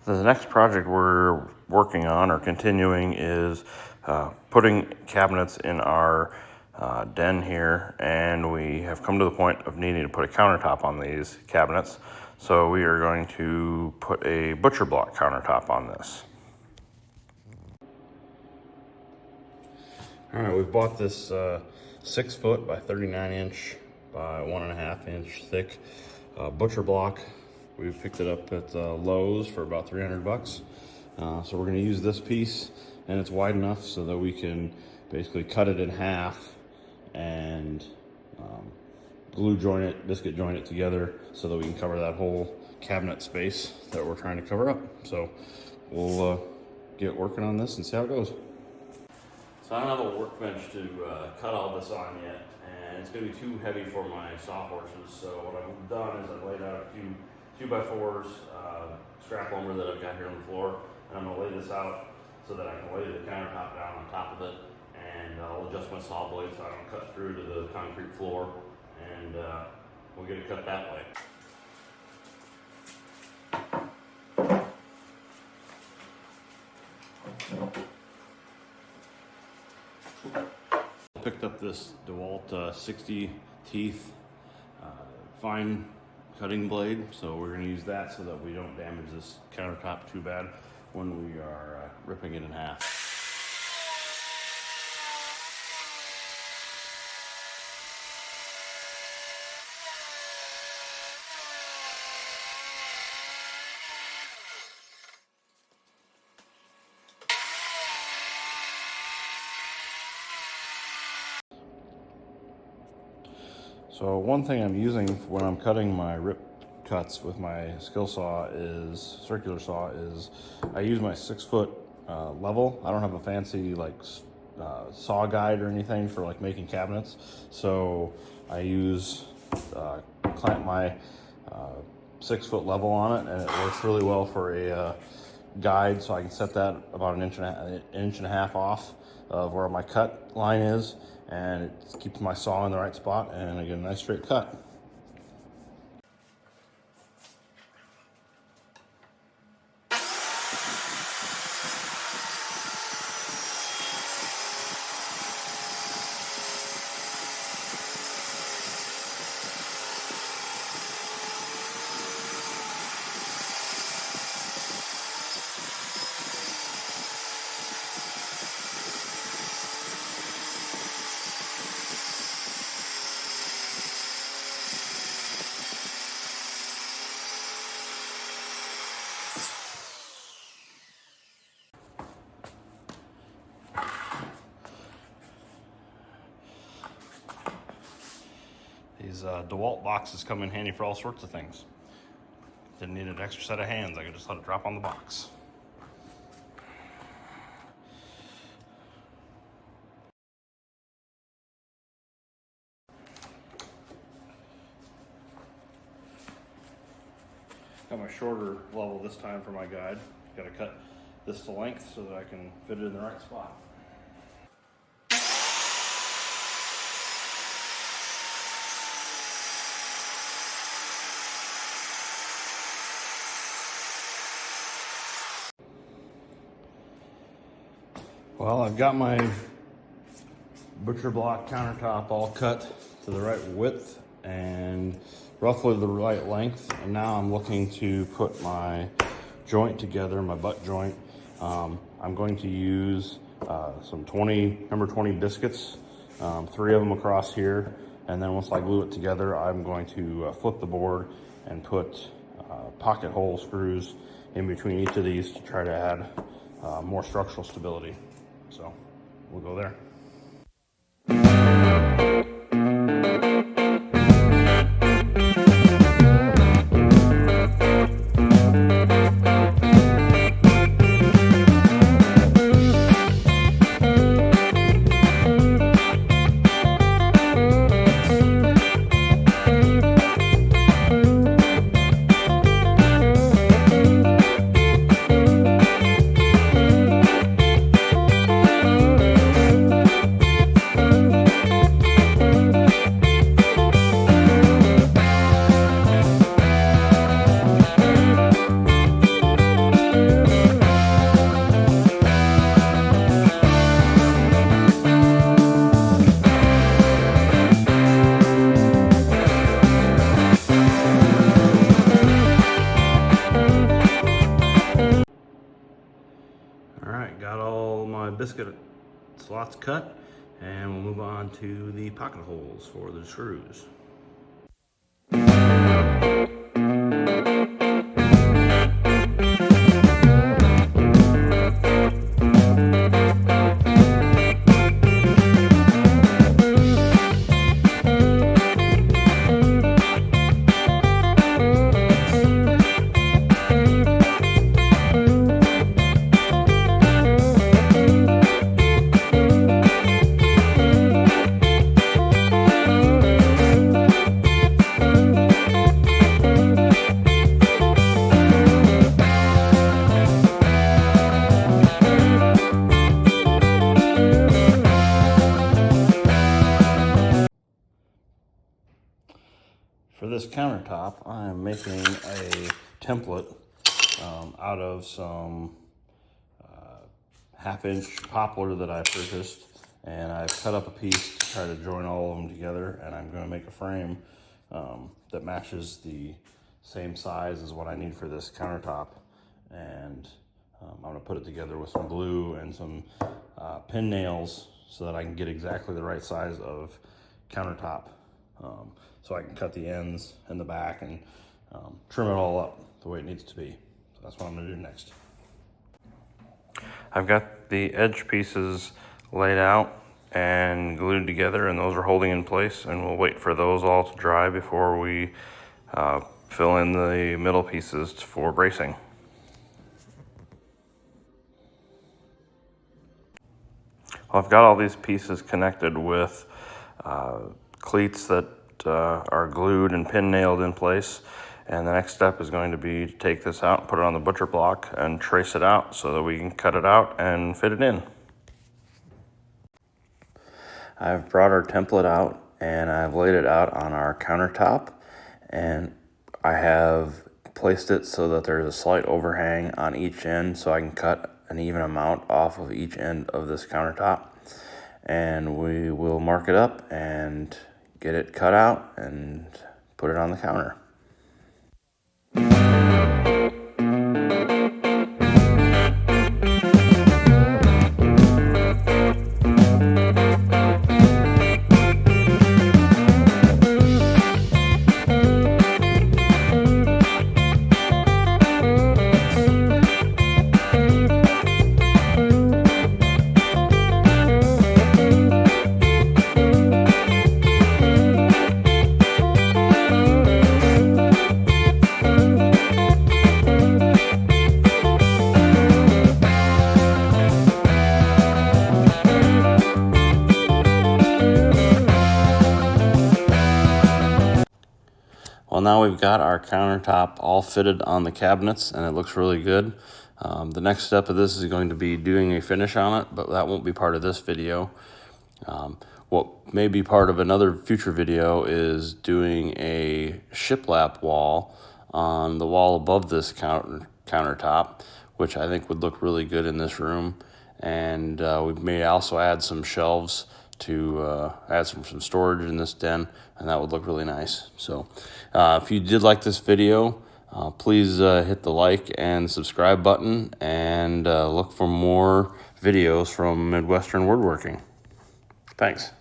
The next project we're working on or continuing is putting cabinets in our den here, and we have come to the point of needing to put a countertop on these cabinets. So we are going to put a butcher block countertop on this. All right, we've bought this 6 foot by 39 inch by 1.5 inch thick butcher block. We picked it up at Lowe's for about 300 bucks. So we're gonna use this piece, and it's wide enough so that we can basically cut it in half and glue joint it, biscuit joint it together so that we can cover that whole cabinet space that we're trying to cover up. So we'll get working on this and see how it goes. So I don't have a workbench to cut all this on yet, and it's gonna be too heavy for my sawhorses. So what I've done is I've laid out a few 2x4s, scrap lumber that I've got here on the floor, and I'm gonna lay this out so that I can lay the countertop down on top of it, and I'll adjust my saw blade so I don't cut through to the concrete floor, and we'll get it cut that way. Picked up this DeWalt 60 teeth fine cutting blade, so we're going to use that so that we don't damage this countertop too bad when we are ripping it in half. So one thing I'm using when I'm cutting my rip cuts with my circular saw is I use my 6 foot level. I don't have a fancy saw guide or anything for making cabinets. So I use clamp my 6 foot level on it, and it works really well for a guide. So I can set that about an inch and a half off of where my cut line is, and it keeps my saw in the right spot, and I get a nice straight cut. These DeWalt boxes come in handy for all sorts of things. Didn't need an extra set of hands, I could just let it drop on the box. Got my shorter level this time for my guide. Got to cut this to length so that I can fit it in the right spot. Well, I've got my butcher block countertop all cut to the right width and roughly the right length, and now I'm looking to put my joint together, my butt joint. I'm going to use some number 20 biscuits, 3 of them across here, and then once I glue it together, I'm going to flip the board and put pocket hole screws in between each of these to try to add more structural stability. So we'll go there. biscuit slots cut, and we'll move on to the pocket holes for the screws. For this countertop, I am making a template out of some 1/2-inch poplar that I purchased, and I've cut up a piece to try to join all of them together, and I'm going to make a frame that matches the same size as what I need for this countertop, and I'm going to put it together with some glue and some pin nails so that I can get exactly the right size of countertop. So I can cut the ends and the back and trim it all up the way it needs to be. So that's what I'm gonna do next. I've got the edge pieces laid out and glued together, and those are holding in place, and we'll wait for those all to dry before we fill in the middle pieces for bracing. Well, I've got all these pieces connected with cleats that are glued and pin nailed in place, and the next step is going to be to take this out and put it on the butcher block and trace it out so that we can cut it out and fit it in. I've brought our template out and I've laid it out on our countertop, and I have placed it so that there's a slight overhang on each end so I can cut an even amount off of each end of this countertop, and we will mark it up and get it cut out and put it on the counter. Well, now we've got our countertop all fitted on the cabinets, and it looks really good. The next step of this is going to be doing a finish on it, but that won't be part of this video. What may be part of another future video is doing a shiplap wall on the wall above this countertop, which I think would look really good in this room. And we may also add some shelves to add some storage in this den, and that would look really nice. So if you did like this video, please hit the like and subscribe button, and look for more videos from Midwestern Woodworking. Thanks.